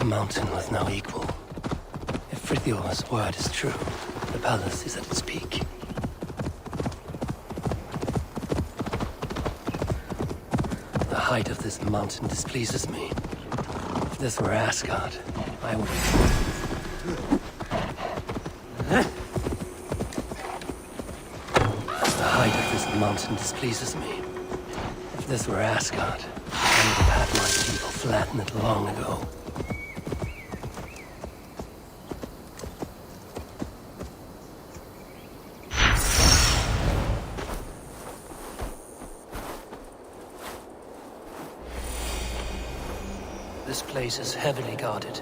A mountain with no equal. If Frithior's word is true, the palace is at its peak. The height of this mountain displeases me. If this were Asgard, I would... The height of this mountain displeases me. If this were Asgard, I would have had my people flatten it long ago. This place is heavily guarded.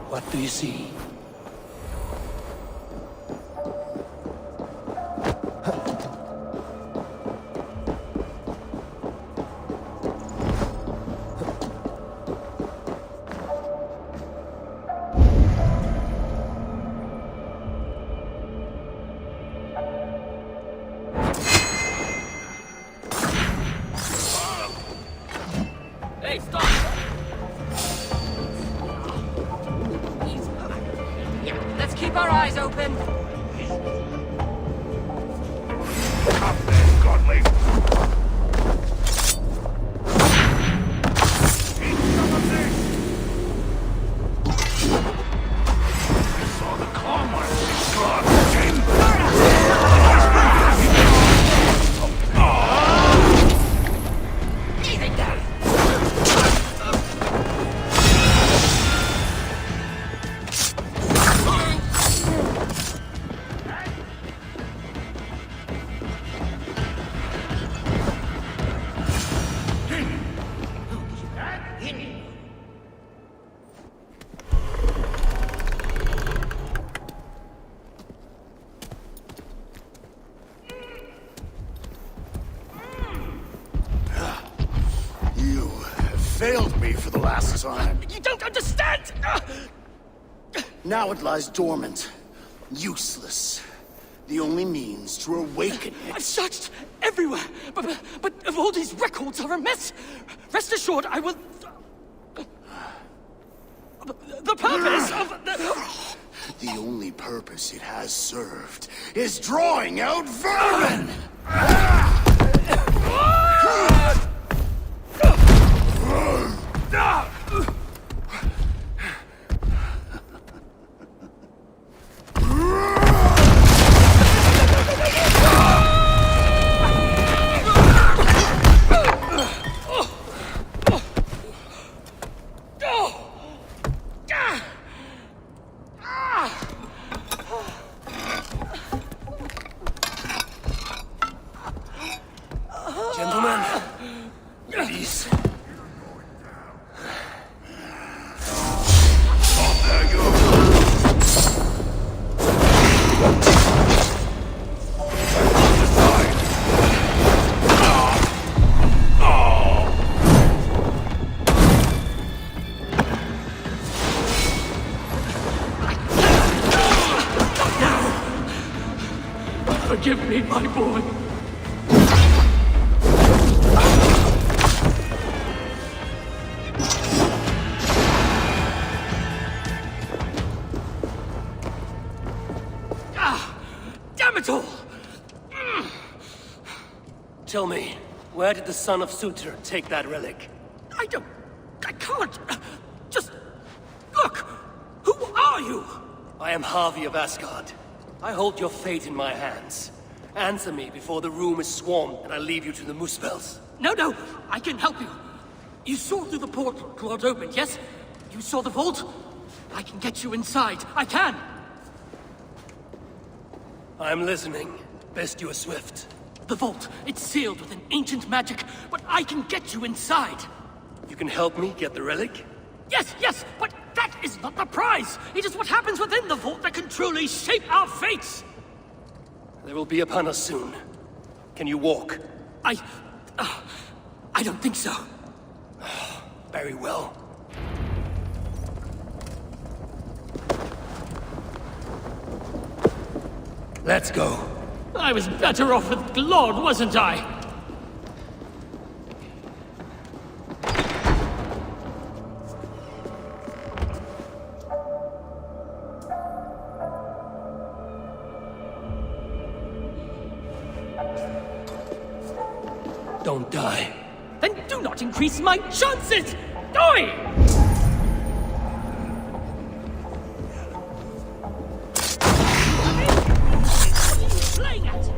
What do you see? Hey, stop! Let's keep our eyes open. Up there, Godly! Eat some of this! I saw the claw marks in Glod's chamber! Easy down! You have failed me for the last time. You don't understand! Now it lies dormant, useless. The only means to awaken I've it. searched everywhere, but all these records are a mess. Rest assured, I will... The purpose of the... The only purpose it has served is drawing out vermin! Tell me, where did the son of Sutur take that relic? I can't. Just look. Who are you? I am Harvey of Asgard. I hold your fate in my hands. Answer me before the room is swarmed and I leave you to the Muspels. No, I can help you. You saw through the portal Glod opened, yes? You saw the vault? I can get you inside. I can. I'm listening. Best you are swift. The vault, it's sealed with an ancient magic, but I can get you inside. You can help me get the relic? Yes, but that is not the prize. It is what happens within the vault that can truly shape our fates. They will be upon us soon. Can you walk? I don't think so. Very well. Let's go. I was better off with Glod, wasn't I? Don't die. Then do not increase my chances! Die! Playing at?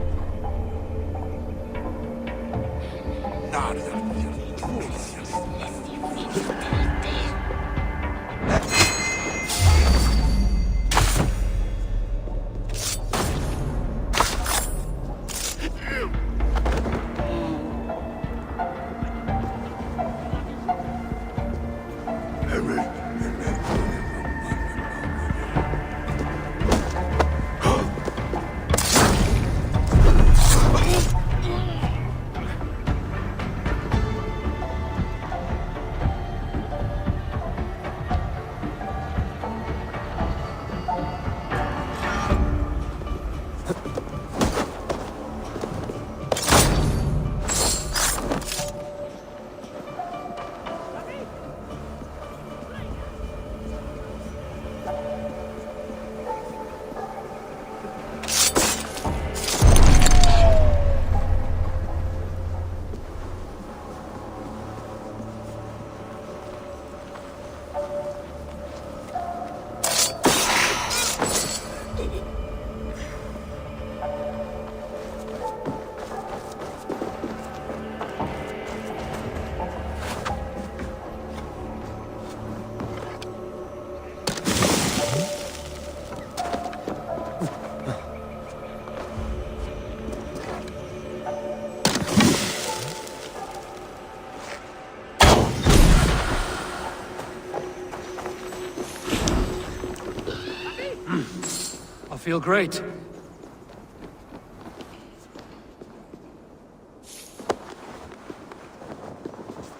I feel great.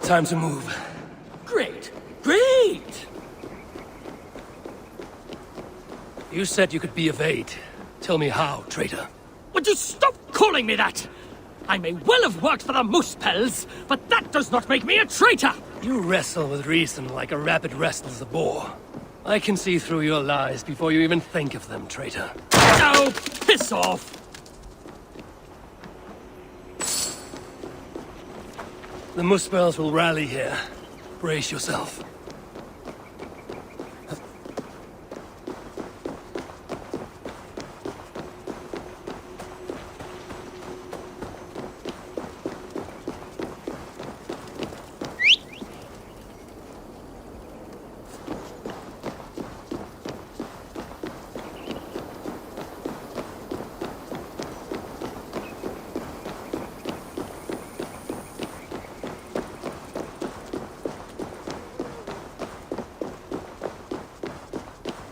Time to move. Great! You said you could be of aid. Tell me how, traitor. Would you stop calling me that? I may well have worked for the Muspels, but that does not make me a traitor! You wrestle with reason like a rabbit wrestles a boar. I can see through your lies before you even think of them, traitor. Oh, piss off! The Muspels will rally here. Brace yourself.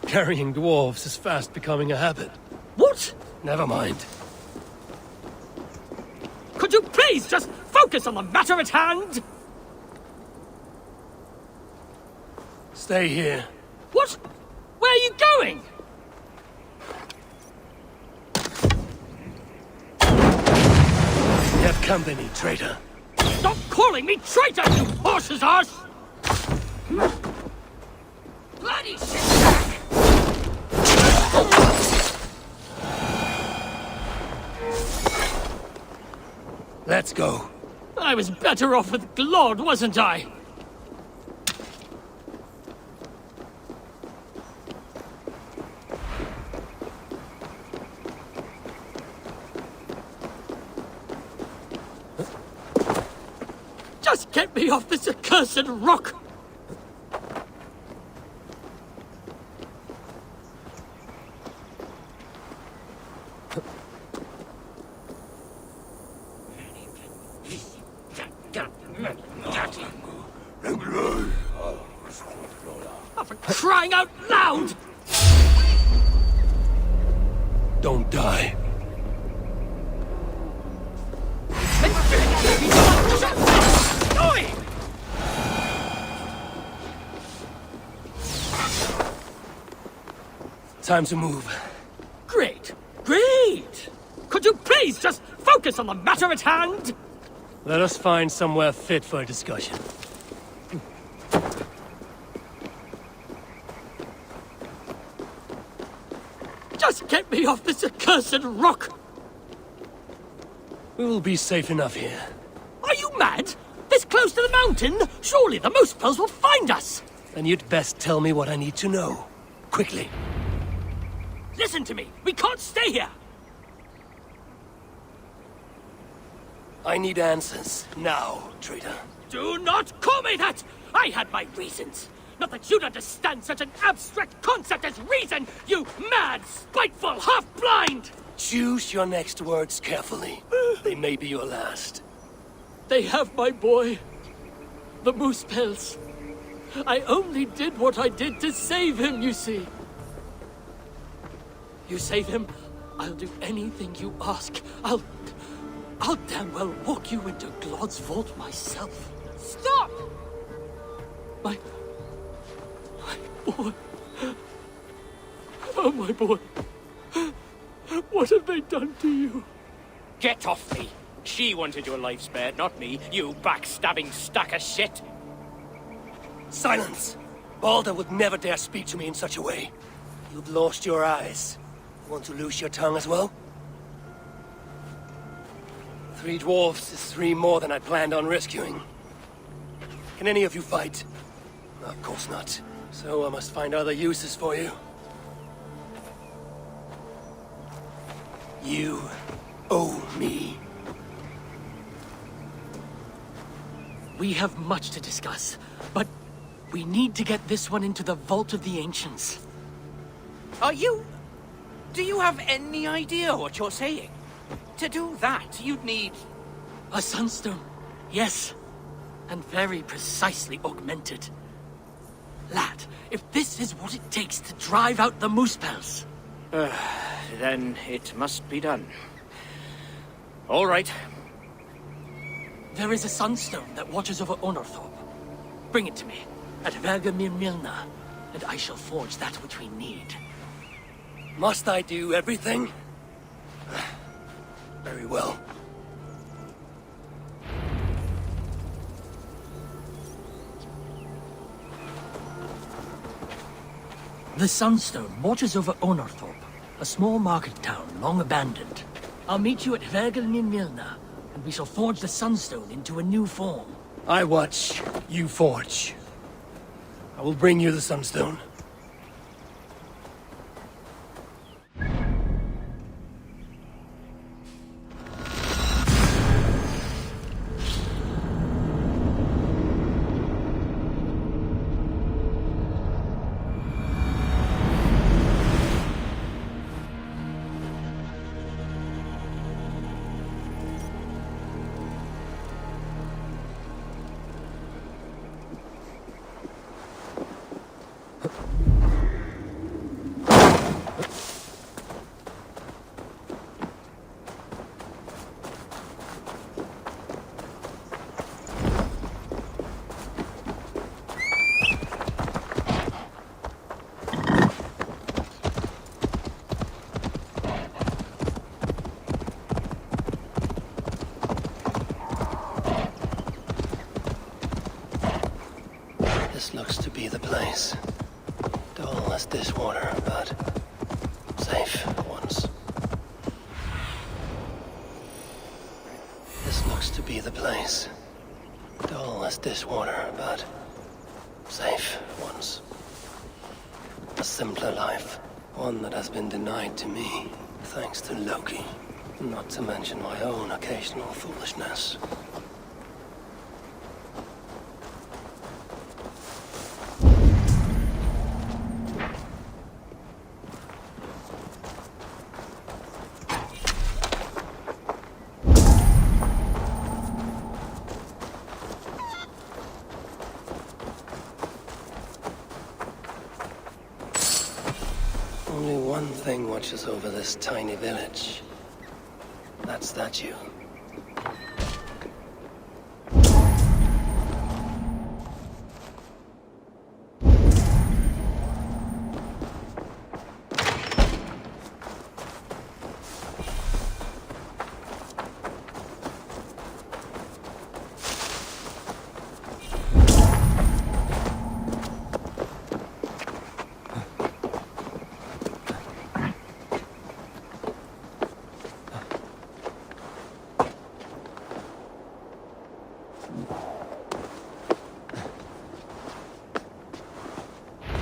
Carrying dwarves is fast becoming a habit. What? Never mind. Could you please just focus on the matter at hand? Stay here. What? Where are you going? We have company, traitor. Stop calling me traitor, you horse's ass! Bloody shit! Let's go. I was better off with Glod, wasn't I? Just get me off this accursed rock! Oh, for crying out loud! Don't die. Time to move. Great! Great! Could you please just focus on the matter at hand? Let us find somewhere fit for a discussion. Just get me off this accursed rock! We will be safe enough here. Are you mad? This close to the mountain? Surely the Muspels will find us! Then you'd best tell me what I need to know. Quickly. Listen to me! We can't stay here! I need answers. Now, traitor. Do not call me that! I had my reasons! Not that you'd understand such an abstract concept as reason, you mad, spiteful, half-blind! Choose your next words carefully. They may be your last. They have my boy. The Muspels. I only did what I did to save him, you see. You save him, I'll do anything you ask. I'll damn well walk you into Glod's vault myself. Stop! My boy. Oh, my boy. What have they done to you? Get off me! She wanted your life spared, not me, you backstabbing stack of shit! Silence! Balder would never dare speak to me in such a way. You've lost your eyes. Want to lose your tongue as well? 3 dwarves is 3 more than I planned on rescuing. Can any of you fight? Of course not. So I must find other uses for you. You owe me. We have much to discuss, but we need to get this one into the Vault of the Ancients. Do you have any idea what you're saying? To do that, you'd need... A sunstone, yes. And very precisely augmented. Lad, if this is what it takes to drive out the Muspels... Then it must be done. All right. There is a sunstone that watches over Onorthorpe. Bring it to me, at Vergamir Milna, and I shall forge that which we need. Must I do everything? Very well. The Sunstone watches over Onorthorpe, a small market town long abandoned. I'll meet you at Vergelin Milna, and we shall forge the Sunstone into a new form. I watch, you forge. I will bring you the Sunstone. This looks to be the place. Dull as this water, but safe once. This looks be the place. Dull as dishwater, but safe once. A simpler life. One that has been denied to me, thanks to Loki. Not to mention my own occasional foolishness. Only one thing watches over this tiny village. That statue.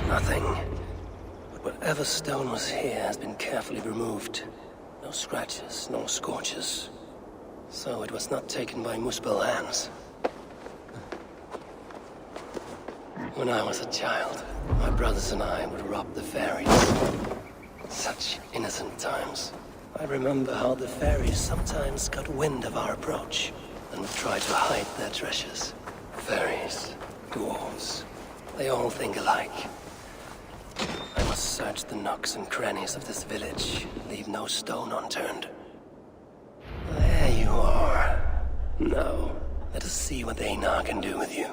Nothing. But whatever stone was here has been carefully removed. No scratches, no scorches. So it was not taken by Muspel hands. When I was a child, my brothers and I would rob the fairies. Such innocent times. I remember how the fairies sometimes got wind of our approach and would try to hide their treasures. Fairies, dwarves, they all think alike. I must search the nooks and crannies of this village, leave no stone unturned. There you are. Now, let us see what Einar can do with you.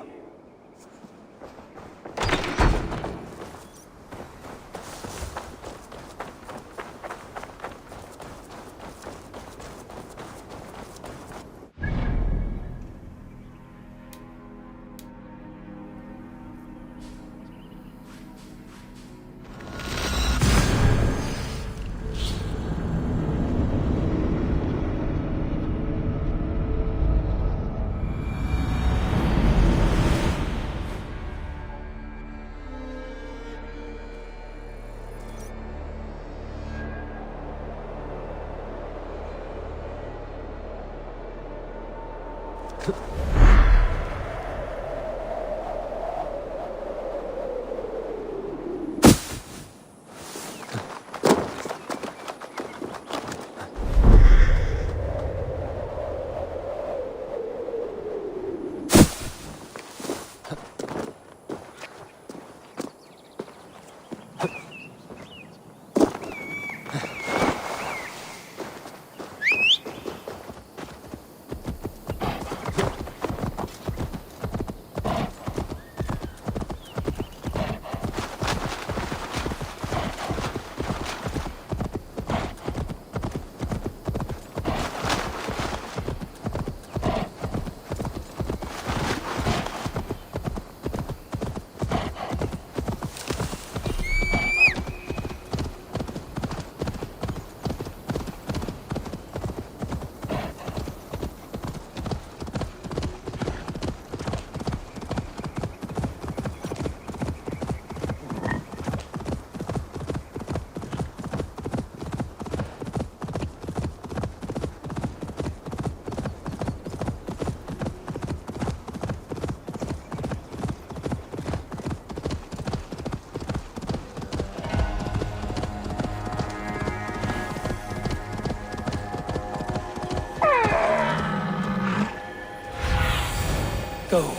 Go,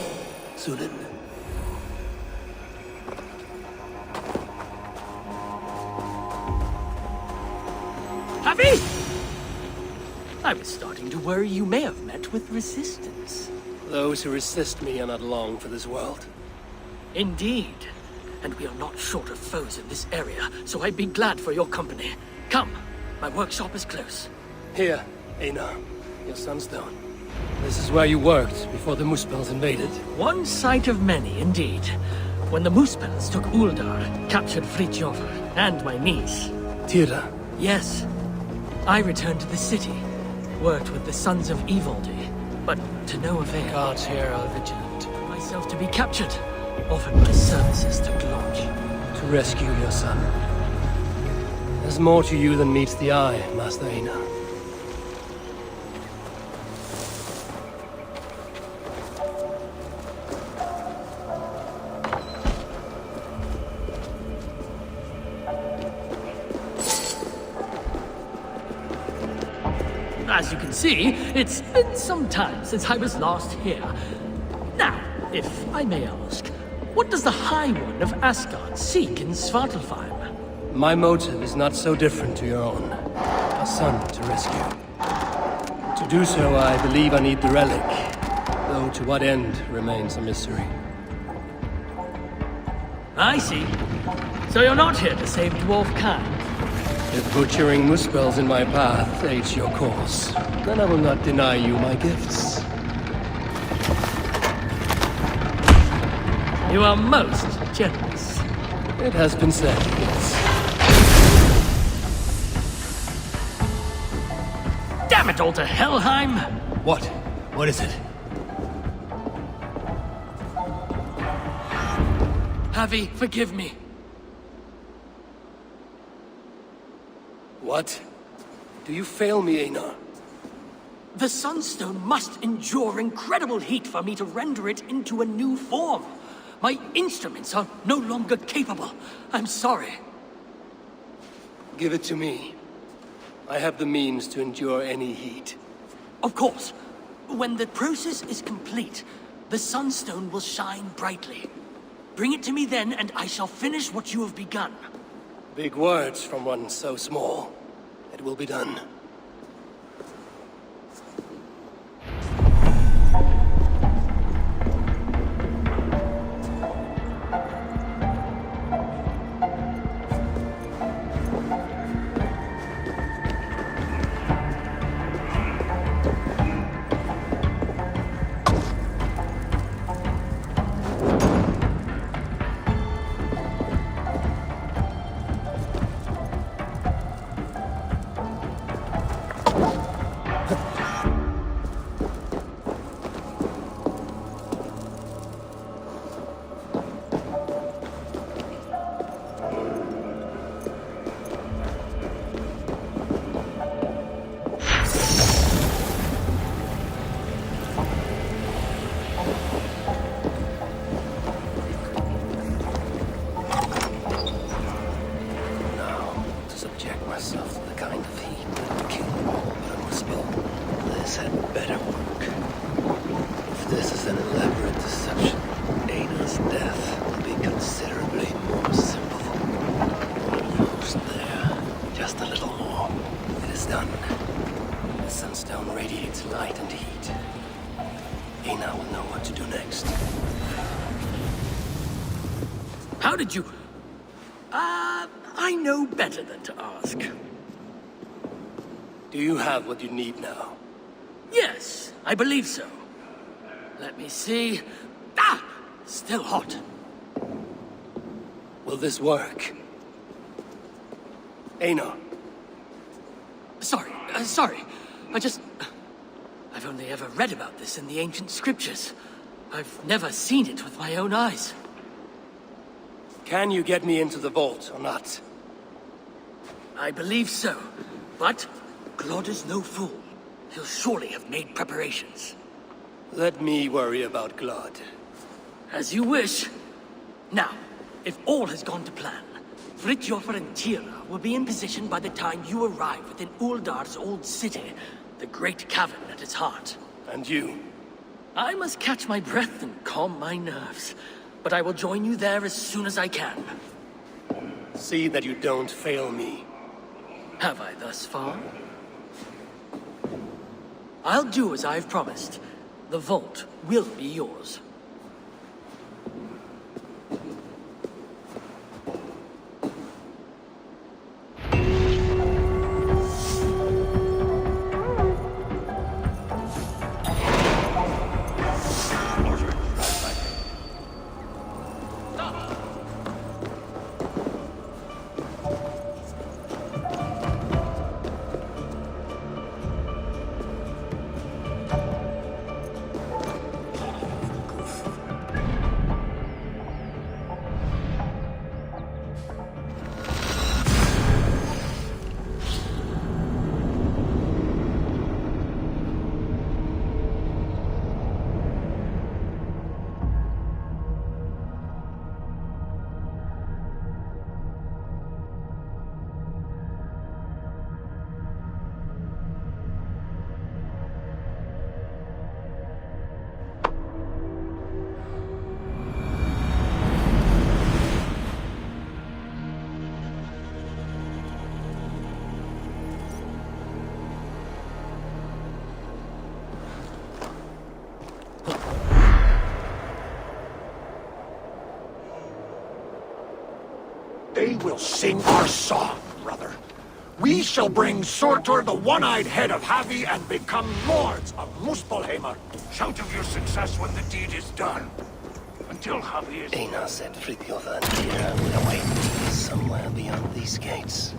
Zulin. Happy? I was starting to worry you may have met with resistance. Those who resist me are not long for this world. Indeed. And we are not short of foes in this area, so I'd be glad for your company. Come, my workshop is close. Here, Einar, your sunstone. This is where you worked before the Muspels invaded. One sight of many, indeed. When the Muspels took Uldar, captured Fritjof, and my niece. Tira. Yes. I returned to the city, worked with the sons of Ivaldi, but to no avail. Guards here are vigilant. Myself to be captured. Offered my services to Glod. To rescue your son. There's more to you than meets the eye, Master Einar. As you can see, it's been some time since I was last here. Now, if I may ask, what does the High One of Asgard seek in Svartalfheim? My motive is not so different to your own. A son to rescue. To do so, I believe I need the relic, though to what end remains a mystery. I see. So you're not here to save dwarf kind? If butchering muspels in my path aids your cause, then I will not deny you my gifts. You are most generous. It has been said, yes. Damn it all to Helheim! What? What is it? Havi, forgive me. What? Do you fail me, Einar? The Sunstone must endure incredible heat for me to render it into a new form. My instruments are no longer capable. I'm sorry. Give it to me. I have the means to endure any heat. Of course. When the process is complete, the Sunstone will shine brightly. Bring it to me then, and I shall finish what you have begun. Big words from one so small. It will be done. How did you... I know better than to ask. Do you have what you need now? Yes, I believe so. Let me see... Still hot. Will this work? Einar. Sorry. I've only ever read about this in the ancient scriptures. I've never seen it with my own eyes. Can you get me into the vault or not? I believe so. But Glod is no fool. He'll surely have made preparations. Let me worry about Glod. As you wish. Now, if all has gone to plan, Fridtjofr and Tira will be in position by the time you arrive within Uldar's old city, the great cavern at its heart. And you? I must catch my breath and calm my nerves, but I will join you there as soon as I can. See that you don't fail me. Have I thus far? I'll do as I've promised. The vault will be yours. We'll sing our song, brother. We shall bring Surtur the one-eyed head of Havi and become lords of Muspelheimr. Shout of your success when the deed is done. Until Havi is... Einar said Fridtjof and Tyr will await me somewhere beyond these gates.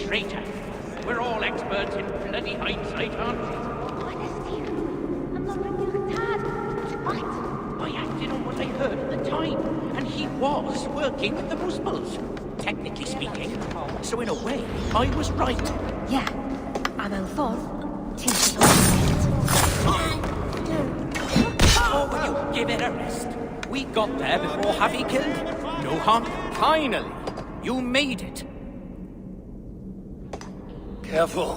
Traitor. We're all experts in bloody hindsight, aren't we? I acted on what I heard at the time, and he was working with the Muspels, technically speaking. So in a way, I was right. Yeah, a mewn ffordd, ti'n Or will you give it a rest? We got there before Havi killed. No harm. Finally, you made it. Careful.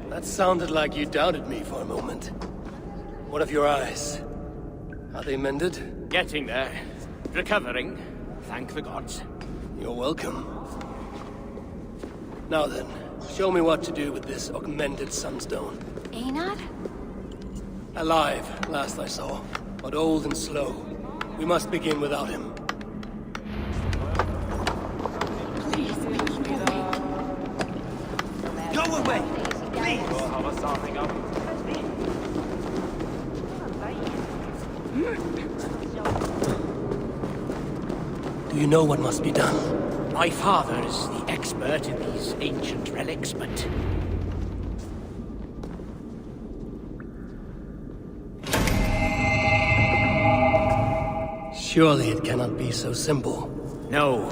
That sounded like you doubted me for a moment. What of your eyes? Are they mended? Getting there. Recovering. Thank the gods. You're welcome. Now then, show me what to do with this augmented sunstone. Einar? Alive, last I saw, but old and slow. We must begin without him. Please, Go away! Please! Do you know what must be done? My father is the expert in these ancient relics, but... Surely it cannot be so simple. No.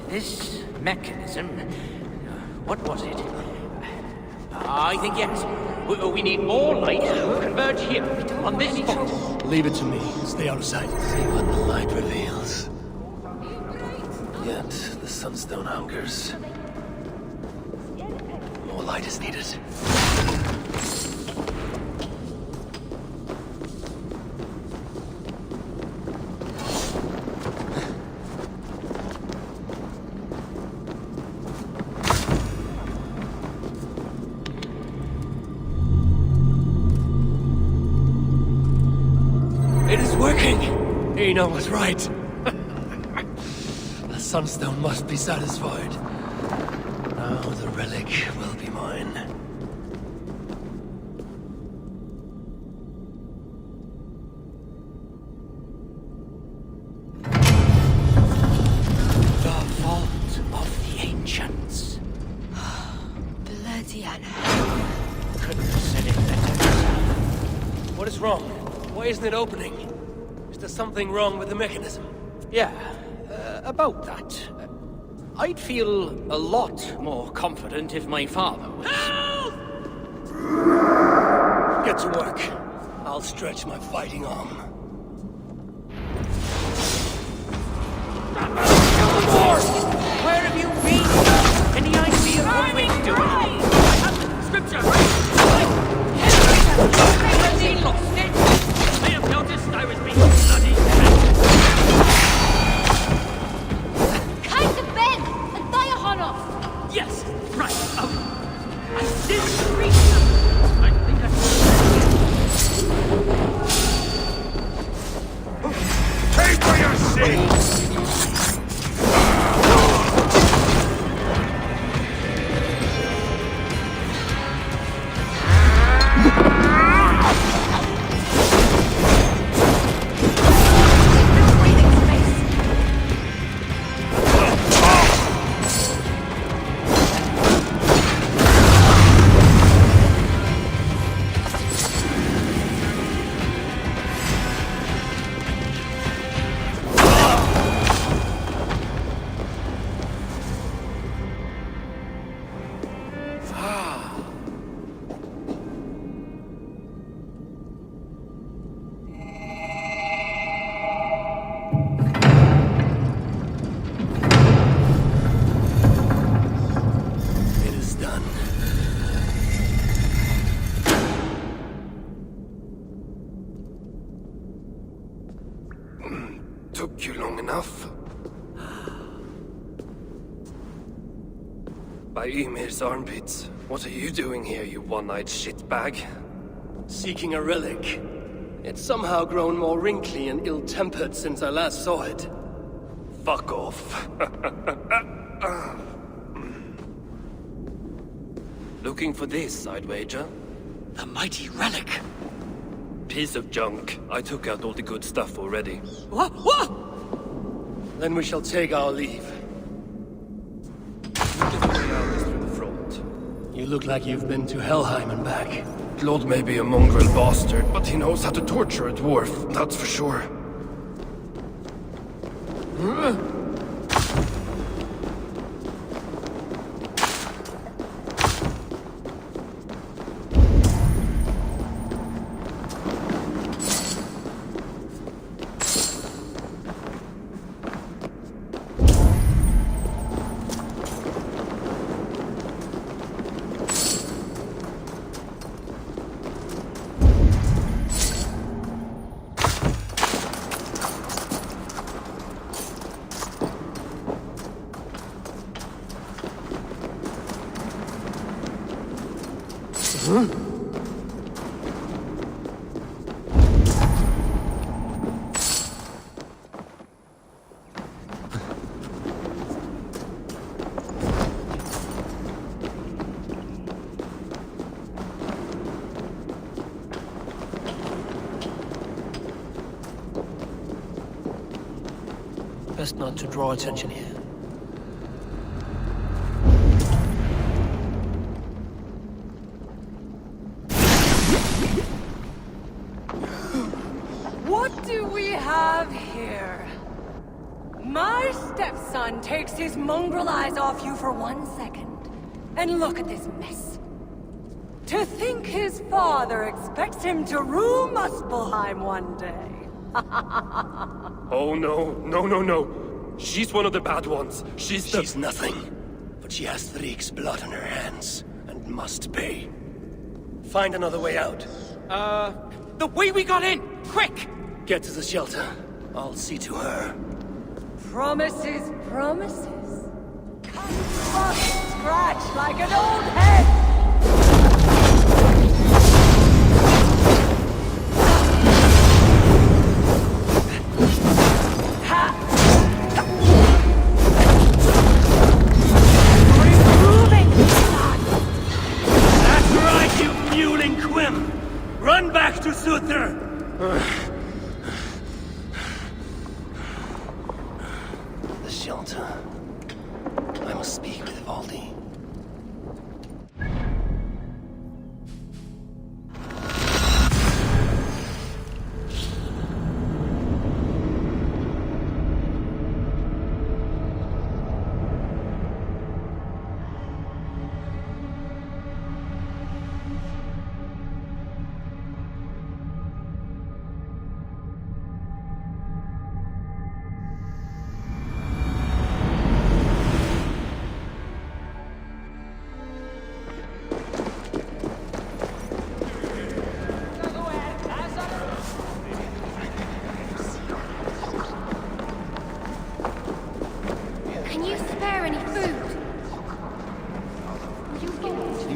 This mechanism... What was it? I think yes. We need more light to converge here, on this spot. Leave it to me. Stay out of sight. See what the light reveals. Yet, the sunstone hungers. More light is needed. It is working! Einar was right. The sunstone must be satisfied. Now the relic will be mine. The vault of the ancients. bloody hell. Couldn't have said it better. What is wrong? Why isn't it opening? Is there something wrong with the mechanism? Yeah, about that. I'd feel a lot more confident if my father was... Get to work. I'll stretch my fighting arm. Where have you been? Any idea what we're doing? Scripture! Has he lost it? I have noticed I was being bloody Kind of Ben! And Diahonoff! Yes, right. I did reach them. I think I... Pay for your sins! It is done. Took you long enough. By Ymir's armpits. What are you doing here, you one-eyed shitbag? Seeking a relic. It's somehow grown more wrinkly and ill-tempered since I last saw it. Fuck off. Looking for this, I'd wager. The mighty relic. Piece of junk. I took out all the good stuff already. What? What? Then we shall take our leave. The way out is through the front. You look like you've been to Helheim and back. Glod may be a mongrel bastard, but he knows how to torture a dwarf, that's for sure. Best not to draw attention here. What do we have here? My stepson takes his mongrel eyes off you for 1 second. And look at this mess. To think his father expects him to rule Muspelheim one day. Oh no, no, no, no. She's one of the bad ones. She's nothing. But she has Thriek's blood on her hands, and must pay. Find another way out. The way we got in! Quick! Get to the shelter. I'll see to her. Promises, promises. Cut, fuck, scratch like an old head! That's right, you mewling quim! Run back to Suther! The shelter. I must speak with Ivaldi.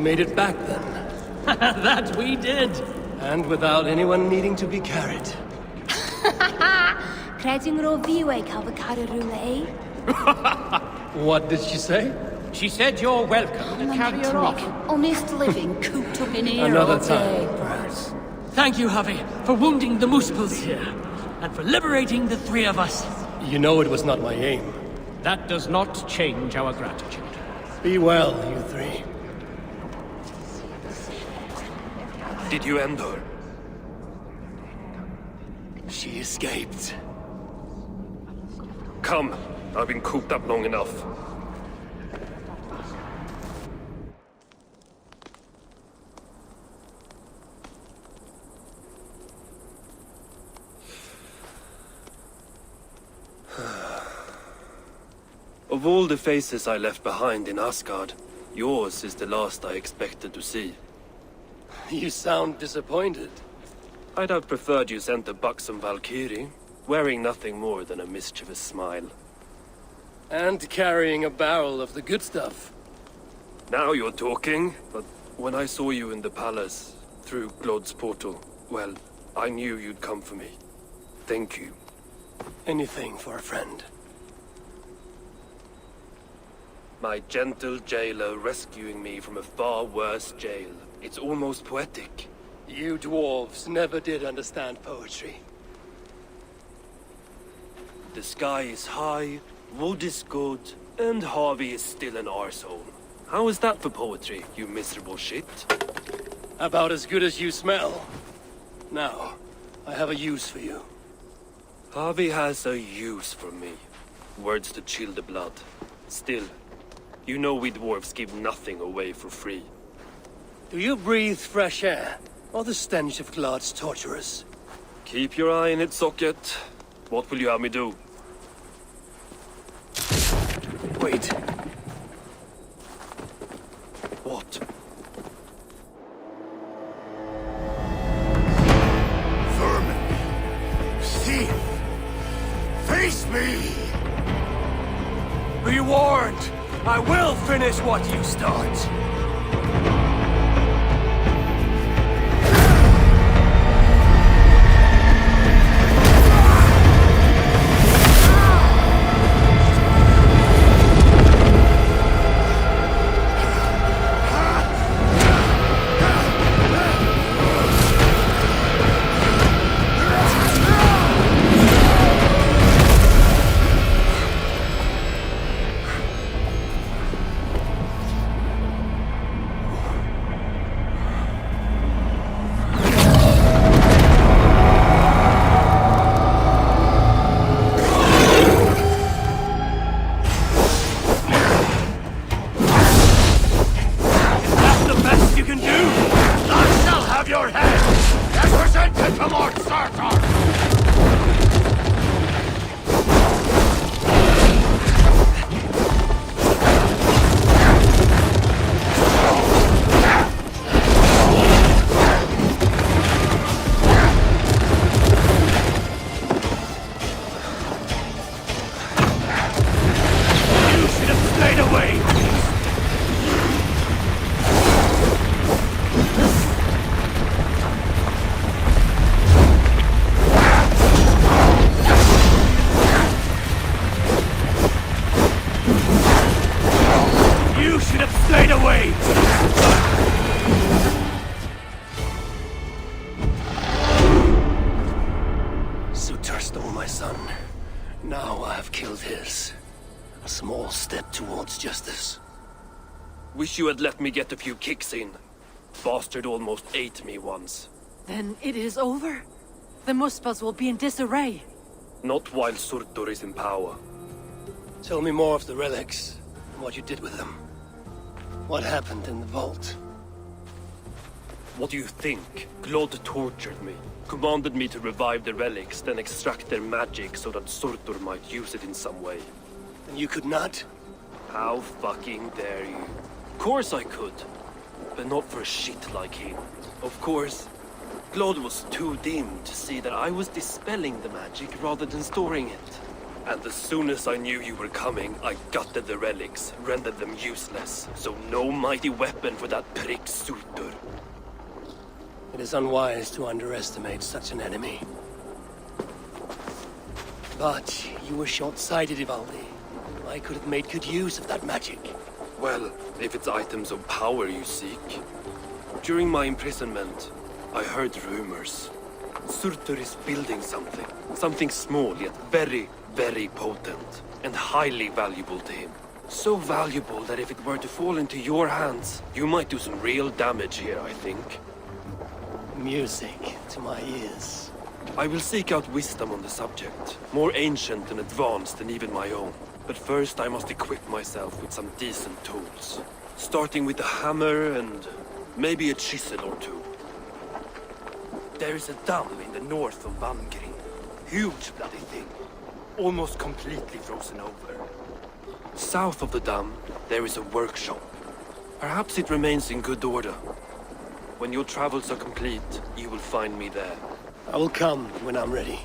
made it back then. That we did. And without anyone needing to be carried. Creating Roviwe Calvacararule. What did she say? She said you're welcome to carry her off. Honest living cooped up in here Another all day. time, perhaps. Thank you, Javi, for wounding the Muspels here, and for liberating the three of us. You know it was not my aim. That does not change our gratitude. Be well, you three. Did you end her? She escaped. Come. I've been cooped up long enough. Of all the faces I left behind in Asgard, yours is the last I expected to see. You sound disappointed. I'd have preferred you sent a buxom Valkyrie, wearing nothing more than a mischievous smile. And carrying a barrel of the good stuff. Now you're talking, but when I saw you in the palace, through Glod's portal, well, I knew you'd come for me. Thank you. Anything for a friend. My gentle jailer rescuing me from a far worse jail. It's almost poetic. You dwarves never did understand poetry. The sky is high, wood is good, and Harvey is still an arsehole. How is that for poetry, you miserable shit? About as good as you smell. Now, I have a use for you. Harvey has a use for me. Words to chill the blood. Still, you know we dwarves give nothing away for free. Do you breathe fresh air, or the stench of Glod's torturers? Keep your eye in its socket. What will you have me do? Wait. What? Vermin! Thief! Face me! Be warned! I will finish what you start! Wish you had let me get a few kicks in. Bastard almost ate me once. Then it is over? The Muspels will be in disarray. Not while Surtur is in power. Tell me more of the relics, and what you did with them. What happened in the vault? What do you think? Glod tortured me. Commanded me to revive the relics, then extract their magic so that Surtur might use it in some way. And you could not? How fucking dare you? Of course I could. But not for a shit like him. Of course, Glod was too dim to see that I was dispelling the magic rather than storing it. And as soon as I knew you were coming, I gutted the relics, rendered them useless. So no mighty weapon for that prick Surtur. It is unwise to underestimate such an enemy. But you were short-sighted, Ivaldi. I could have made good use of that magic. Well, if it's items of power you seek. During my imprisonment, I heard rumors. Surtur is building something. Something small, yet very, very potent. And highly valuable to him. So valuable that if it were to fall into your hands, you might do some real damage here, I think. Music to my ears. I will seek out wisdom on the subject. More ancient and advanced than even my own. But first I must equip myself with some decent tools. Starting with a hammer and maybe a chisel or two. There is a dam in the north of Vangri. Huge bloody thing. Almost completely frozen over. South of the dam, there is a workshop. Perhaps it remains in good order. When your travels are complete, you will find me there. I will come when I'm ready.